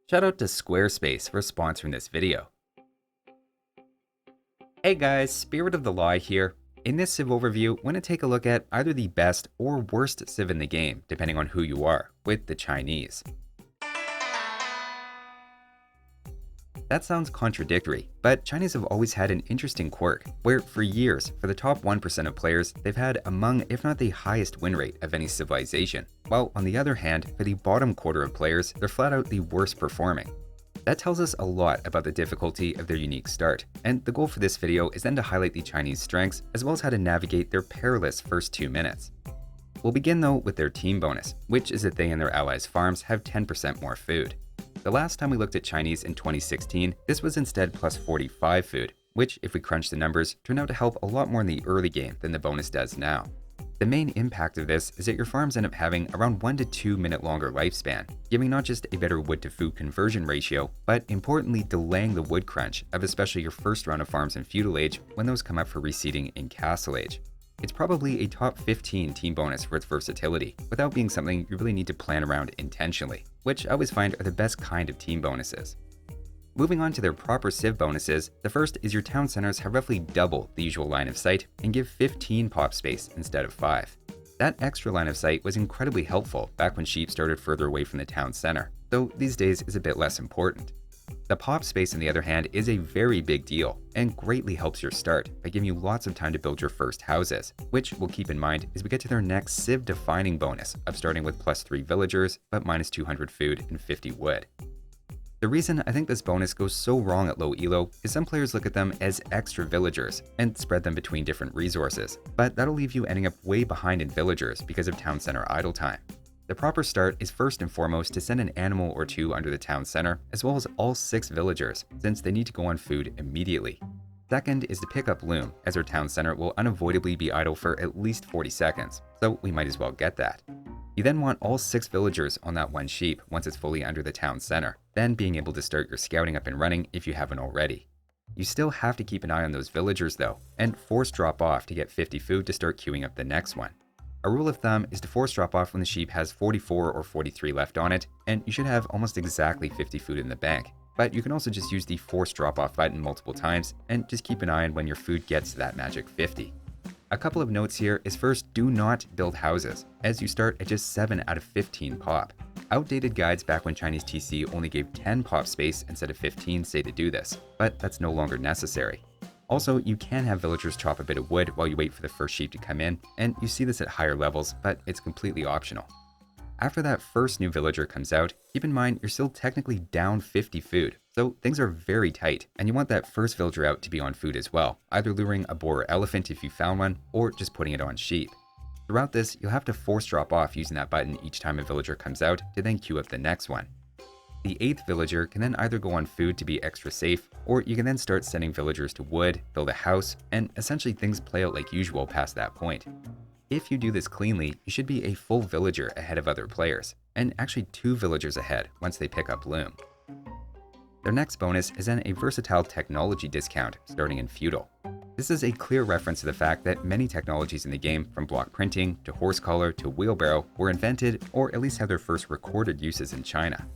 Shout out to Squarespace for sponsoring this video. Hey guys, Spirit of the Law here. In this Civ overview, we're going to take a look at either the best or worst Civ in the game, depending on who you are, with the Chinese. That sounds contradictory, but Chinese have always had an interesting quirk, where for years, for the top 1% of players, they've had among, if not the highest win rate of any civilization, while on the other hand, for the bottom quarter of players, they're flat out the worst performing. That tells us a lot about the difficulty of their unique start, and the goal for this video is then to highlight the Chinese strengths, as well as how to navigate their perilous first 2 minutes. We'll begin though with their team bonus, which is that they and their allies' farms have 10% more food. The last time we looked at Chinese in 2016, this was instead plus 45 food, which, if we crunch the numbers, turned out to help a lot more in the early game than the bonus does now. The main impact of this is that your farms end up having around 1 to 2 minute longer lifespan, giving not just a better wood to food conversion ratio, but importantly delaying the wood crunch of especially your first round of farms in Feudal Age when those come up for reseeding in Castle Age. It's probably a top 15 team bonus for its versatility, without being something you really need to plan around intentionally, which I always find are the best kind of team bonuses. Moving on to their proper Civ bonuses, the first is your town centers have roughly double the usual line of sight and give 15 pop space instead of 5. That extra line of sight was incredibly helpful back when sheep started further away from the town center, though these days is a bit less important. The pop space, on the other hand, is a very big deal and greatly helps your start by giving you lots of time to build your first houses, which we'll keep in mind as we get to their next Civ defining bonus of starting with plus 3 villagers but minus 200 food and 50 wood. The reason I think this bonus goes so wrong at low elo is some players look at them as extra villagers and spread them between different resources, but that'll leave you ending up way behind in villagers because of town center idle time. The proper start is first and foremost to send an animal or two under the town center, as well as all 6 villagers, since they need to go on food immediately. Second is to pick up loom, as our town center will unavoidably be idle for at least 40 seconds, so we might as well get that. You then want all 6 villagers on that one sheep once it's fully under the town center, then being able to start your scouting up and running if you haven't already. You still have to keep an eye on those villagers though, and force drop off to get 50 food to start queuing up the next one. A rule of thumb is to force drop off when the sheep has 44 or 43 left on it, and you should have almost exactly 50 food in the bank. But you can also just use the force drop off button multiple times and just keep an eye on when your food gets to that magic 50. A couple of notes here is first, do not build houses, as you start at just 7 out of 15 pop. Outdated guides back when Chinese TC only gave 10 pop space instead of 15 say to do this, but that's no longer necessary. Also, you can have villagers chop a bit of wood while you wait for the first sheep to come in, and you see this at higher levels, but it's completely optional. After that first new villager comes out, keep in mind you're still technically down 50 food, so things are very tight, and you want that first villager out to be on food as well, either luring a boar or elephant if you found one, or just putting it on sheep. Throughout this, you'll have to force drop off using that button each time a villager comes out to then queue up the next one. The 8th villager can then either go on food to be extra safe, or you can then start sending villagers to wood, build a house, and essentially things play out like usual past that point. If you do this cleanly, you should be a full villager ahead of other players, and actually 2 villagers ahead once they pick up loom. Their next bonus is then a versatile technology discount starting in Feudal. This is a clear reference to the fact that many technologies in the game, from block printing to horse collar to wheelbarrow, were invented or at least have their first recorded uses in China.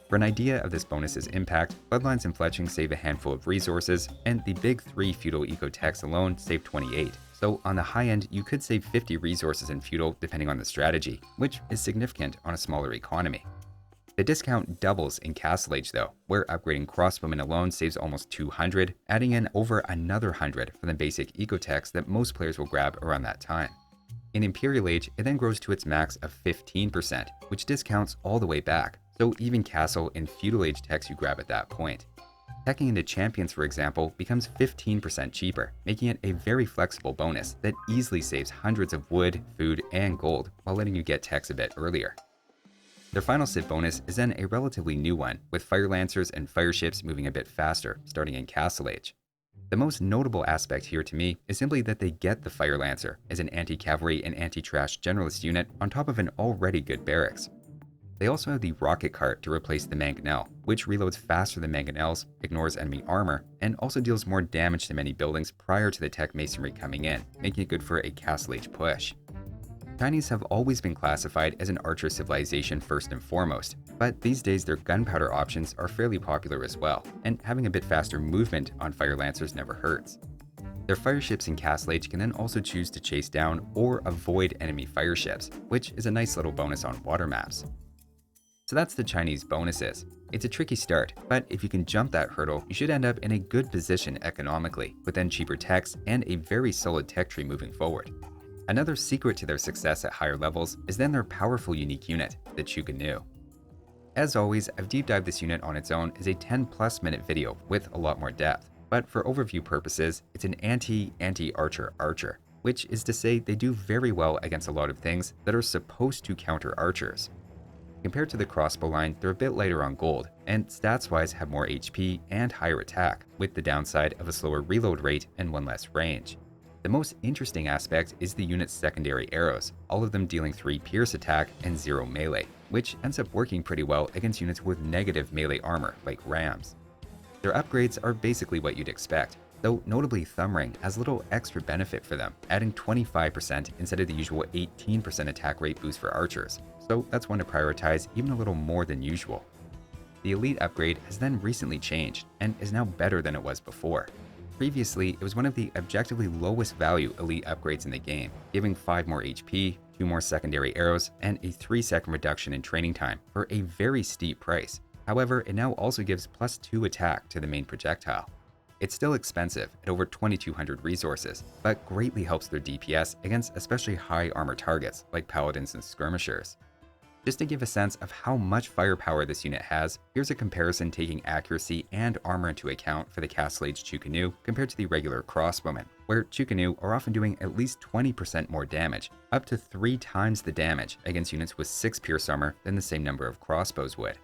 For an idea of this bonus's impact, Bloodlines and Fletching save a handful of resources, and the big 3 Feudal eco-techs alone save 28. So on the high end, you could save 50 resources in Feudal depending on the strategy, which is significant on a smaller economy. The discount doubles in Castle Age though, where upgrading crossbowmen alone saves almost 200, adding in over another 100 for the basic eco-techs that most players will grab around that time. In Imperial Age, it then grows to its max of 15%, which discounts all the way back, so even Castle and Feudal Age techs you grab at that point. Teching into Champions, for example, becomes 15% cheaper, making it a very flexible bonus that easily saves hundreds of wood, food, and gold while letting you get techs a bit earlier. Their final Civ bonus is then a relatively new one, with Fire Lancers and Fire Ships moving a bit faster, starting in Castle Age. The most notable aspect here to me is simply that they get the Fire Lancer as an anti-cavalry and anti-trash generalist unit on top of an already good barracks. They also have the rocket cart to replace the mangonel, which reloads faster than mangonels, ignores enemy armor, and also deals more damage to many buildings prior to the tech masonry coming in, making it good for a Castle Age push. Chinese have always been classified as an archer civilization first and foremost, but these days their gunpowder options are fairly popular as well, and having a bit faster movement on fire lancers never hurts. Their fireships in Castle Age can then also choose to chase down or avoid enemy fireships, which is a nice little bonus on water maps. So that's the Chinese bonuses. It's a tricky start, but if you can jump that hurdle, you should end up in a good position economically, with then cheaper techs and a very solid tech tree moving forward. Another secret to their success at higher levels is then their powerful unique unit, the Chu Ko Nu. As always, I've deep dived this unit on its own as a 10+ minute video with a lot more depth, but for overview purposes, it's an anti-archer archer, which is to say they do very well against a lot of things that are supposed to counter archers. Compared to the crossbow line, they're a bit lighter on gold, and stats-wise have more HP and higher attack, with the downside of a slower reload rate and one less range. The most interesting aspect is the unit's secondary arrows, all of them dealing 3 pierce attack and 0 melee, which ends up working pretty well against units with negative melee armor like rams. Their upgrades are basically what you'd expect, though notably Thumb Ring has little extra benefit for them, adding 25% instead of the usual 18% attack rate boost for archers, so that's one to prioritize even a little more than usual. The Elite upgrade has then recently changed, and is now better than it was before. Previously, it was one of the objectively lowest value Elite upgrades in the game, giving 5 more HP, 2 more secondary arrows, and a 3-second reduction in training time for a very steep price. However, it now also gives +2 attack to the main projectile. It's still expensive at over 2,200 resources, but greatly helps their DPS against especially high armor targets like paladins and skirmishers. Just to give a sense of how much firepower this unit has, here's a comparison taking accuracy and armor into account for the Castle Age Chu Ko Nu compared to the regular crossbowmen, where Chu Ko Nu are often doing at least 20% more damage, up to 3 times the damage against units with 6 pierce armor than the same number of crossbows would.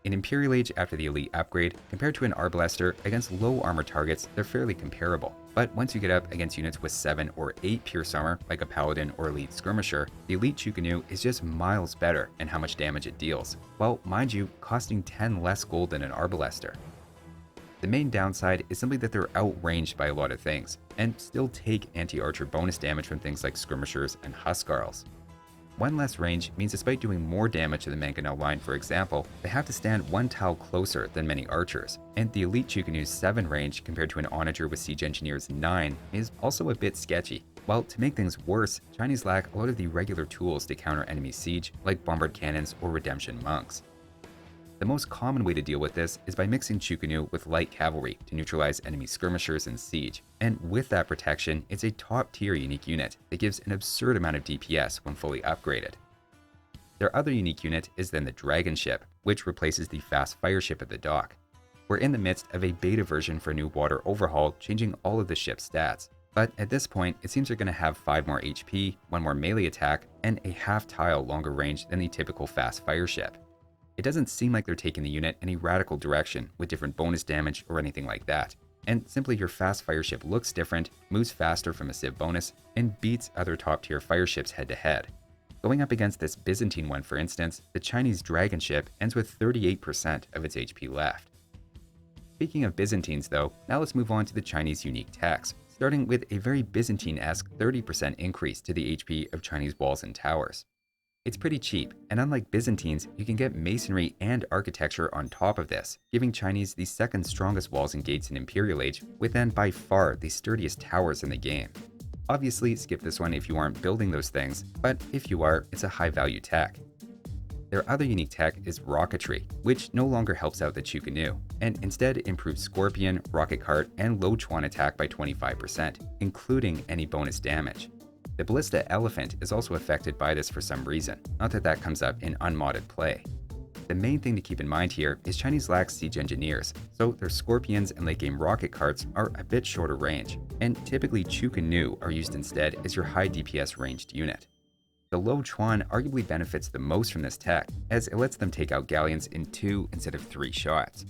In Imperial Age after the Elite upgrade, compared to an Arbalester against low armor targets, they're fairly comparable. But once you get up against units with 7 or 8 pierce armor, like a Paladin or Elite Skirmisher, the Elite Chu Ko Nu is just miles better in how much damage it deals, while, mind you, costing 10 less gold than an Arbalester. The main downside is simply that they're outranged by a lot of things, and still take anti-archer bonus damage from things like Skirmishers and Huskarls. One less range means despite doing more damage to the Mangonel line, for example, they have to stand 1 tile closer than many archers, and the Elite Chu Ko Nu's 7 range compared to an Onager with Siege Engineer's 9 is also a bit sketchy. While to make things worse, Chinese lack a lot of the regular tools to counter enemy siege, like Bombard Cannons or Redemption Monks. The most common way to deal with this is by mixing Chu Ko Nu with light cavalry to neutralize enemy skirmishers and siege, and with that protection, it's a top-tier unique unit that gives an absurd amount of DPS when fully upgraded. Their other unique unit is then the Dragon Ship, which replaces the fast fire ship at the dock. We're in the midst of a beta version for a new water overhaul, changing all of the ship's stats, but at this point, it seems they're going to have 5 more HP, 1 more melee attack, and a half-tile longer range than the typical fast fire ship. It doesn't seem like they're taking the unit in a radical direction with different bonus damage or anything like that, and simply your fast fire ship looks different, moves faster from a civ bonus, and beats other top tier fire ships head to head. Going up against this Byzantine one, for instance, the Chinese Dragon Ship ends with 38% of its HP left. Speaking of Byzantines though, now let's move on to the Chinese unique techs, starting with a very Byzantine-esque 30% increase to the HP of Chinese walls and towers. It's pretty cheap, and unlike Byzantines, you can get masonry and architecture on top of this, giving Chinese the second strongest walls and gates in Imperial Age, with then by far the sturdiest towers in the game. Obviously, skip this one if you aren't building those things, but if you are, it's a high value tech. Their other unique tech is rocketry, which no longer helps out the Chu Ko Nu, and instead improves Scorpion, Rocket Cart, and Low Chuan attack by 25%, including any bonus damage. The Ballista Elephant is also affected by this for some reason, not that that comes up in unmodded play. The main thing to keep in mind here is Chinese lack Siege Engineers, so their Scorpions and late game rocket carts are a bit shorter range, and typically Chu Ko Nu are used instead as your high DPS ranged unit. The Low Chuan arguably benefits the most from this tech, as it lets them take out galleons in 2 instead of 3 shots.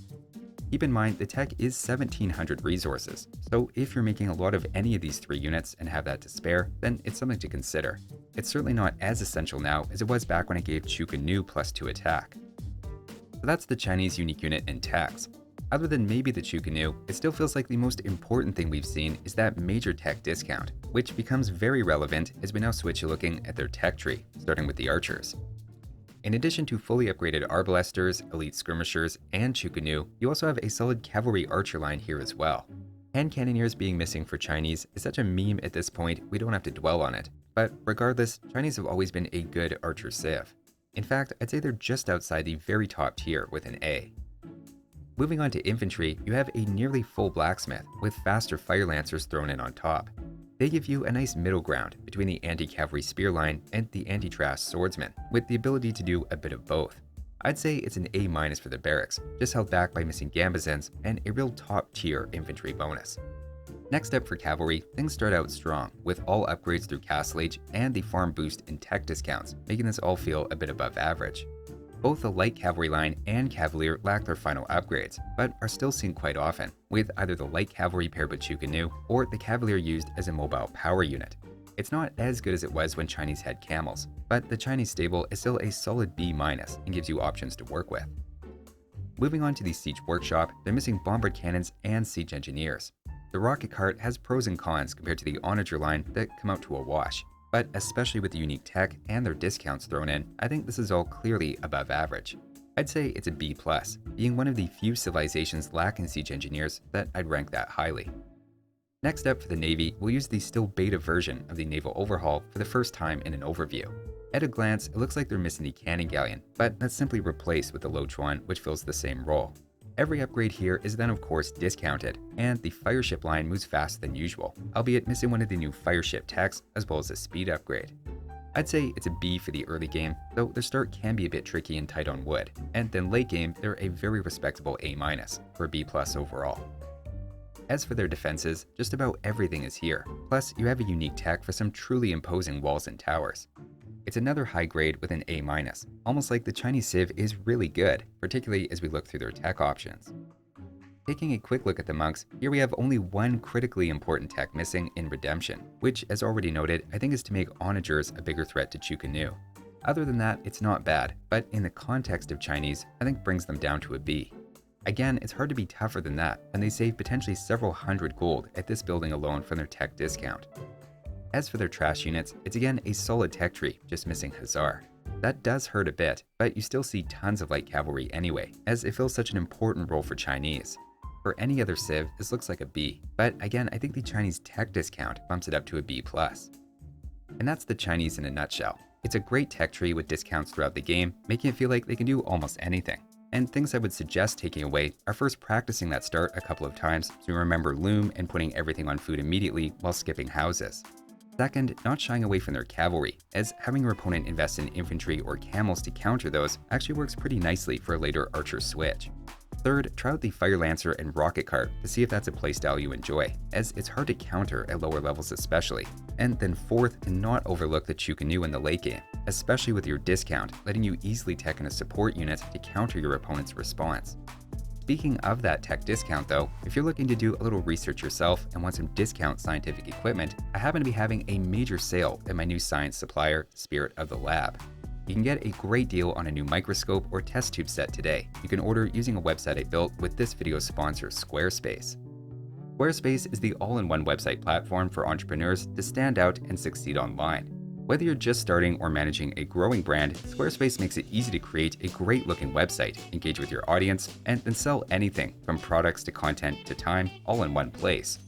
Keep in mind, the tech is 1,700 resources, so if you're making a lot of any of these 3 units and have that to spare, then it's something to consider. It's certainly not as essential now as it was back when it gave Chu Ko Nu +2 attack. So that's the Chinese unique unit and techs. Other than maybe the Chu Ko Nu, it still feels like the most important thing we've seen is that major tech discount, which becomes very relevant as we now switch to looking at their tech tree, starting with the archers. In addition to fully upgraded arbalesters, elite skirmishers, and Chu Ko Nu, you also have a solid cavalry archer line here as well. Hand cannoneers being missing for Chinese is such a meme at this point we don't have to dwell on it, but regardless, Chinese have always been a good archer civ. In fact, I'd say they're just outside the very top tier with an A. Moving on to infantry, you have a nearly full blacksmith with faster fire lancers thrown in on top. They give you a nice middle ground between the anti-cavalry spear line and the anti-trash swordsman, with the ability to do a bit of both. I'd say it's an A- for the barracks, just held back by missing gambazins and a real top-tier infantry bonus. Next up for cavalry, things start out strong, with all upgrades through Castle Age and the farm boost in tech discounts, making this all feel a bit above average. Both the light cavalry line and cavalier lack their final upgrades, but are still seen quite often, with either the light cavalry paired with Chu Ko Nu or the cavalier used as a mobile power unit. It's not as good as it was when Chinese had camels, but the Chinese stable is still a solid B- and gives you options to work with. Moving on to the siege workshop, they're missing bombard cannons and siege engineers. The rocket cart has pros and cons compared to the onager line that come out to a wash, but especially with the unique tech and their discounts thrown in, I think this is all clearly above average. I'd say it's a B+, being one of the few civilizations lacking siege engineers that I'd rank that highly. Next up for the Navy, we'll use the still beta version of the naval overhaul for the first time in an overview. At a glance, it looks like they're missing the cannon galleon, but that's simply replaced with the Lo Chuan, which fills the same role. Every upgrade here is then of course discounted, and the fireship line moves faster than usual, albeit missing one of the new fireship techs as well as a speed upgrade. I'd say it's a B for the early game, though their start can be a bit tricky and tight on wood, and then late game they're a very respectable A- for a B+ overall. As for their defenses, just about everything is here, plus you have a unique tech for some truly imposing walls and towers. It's another high grade with an A-, almost like the Chinese civ is really good, particularly as we look through their tech options. Taking a quick look at the monks, here we have only one critically important tech missing in Redemption, which as already noted, I think is to make onagers a bigger threat to Chu Ko Nu. Other than that, it's not bad, but in the context of Chinese, I think brings them down to a B. Again, it's hard to be tougher than that, and they save potentially several hundred gold at this building alone from their tech discount. As for their trash units, it's again a solid tech tree, just missing Hussar. That does hurt a bit, but you still see tons of light cavalry anyway, as it fills such an important role for Chinese. For any other civ, this looks like a B, but again, I think the Chinese tech discount bumps it up to a B+. And that's the Chinese in a nutshell. It's a great tech tree with discounts throughout the game, making it feel like they can do almost anything. And things I would suggest taking away are first practicing that start a couple of times so you remember loom and putting everything on food immediately while skipping houses. Second, not shying away from their cavalry, as having your opponent invest in infantry or camels to counter those actually works pretty nicely for a later archer switch. Third, try out the Fire Lancer and Rocket Cart to see if that's a playstyle you enjoy, as it's hard to counter at lower levels especially. And then fourth, not overlook the Chu Ko Nu in the late game, especially with your discount, letting you easily tech in a support unit to counter your opponent's response. Speaking of that tech discount though, if you're looking to do a little research yourself and want some discount scientific equipment, I happen to be having a major sale at my new science supplier, Spirit of the Lab. You can get a great deal on a new microscope or test tube set today. You can order using a website I built with this video's sponsor, Squarespace. Squarespace is the all-in-one website platform for entrepreneurs to stand out and succeed online. Whether you're just starting or managing a growing brand, Squarespace makes it easy to create a great-looking website, engage with your audience, and then sell anything from products to content to time, all in one place.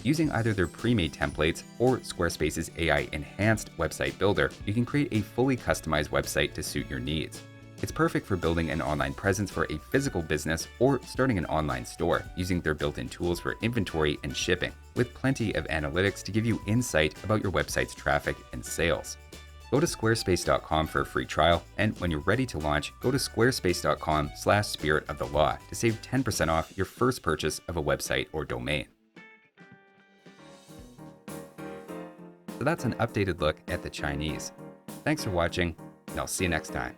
Using either their pre-made templates or Squarespace's AI-enhanced website builder, you can create a fully customized website to suit your needs. It's perfect for building an online presence for a physical business or starting an online store using their built-in tools for inventory and shipping, with plenty of analytics to give you insight about your website's traffic and sales. Go to squarespace.com for a free trial, and when you're ready to launch, go to squarespace.com/spiritofthelaw to save 10% off your first purchase of a website or domain. So that's an updated look at the Chinese. Thanks for watching, and I'll see you next time.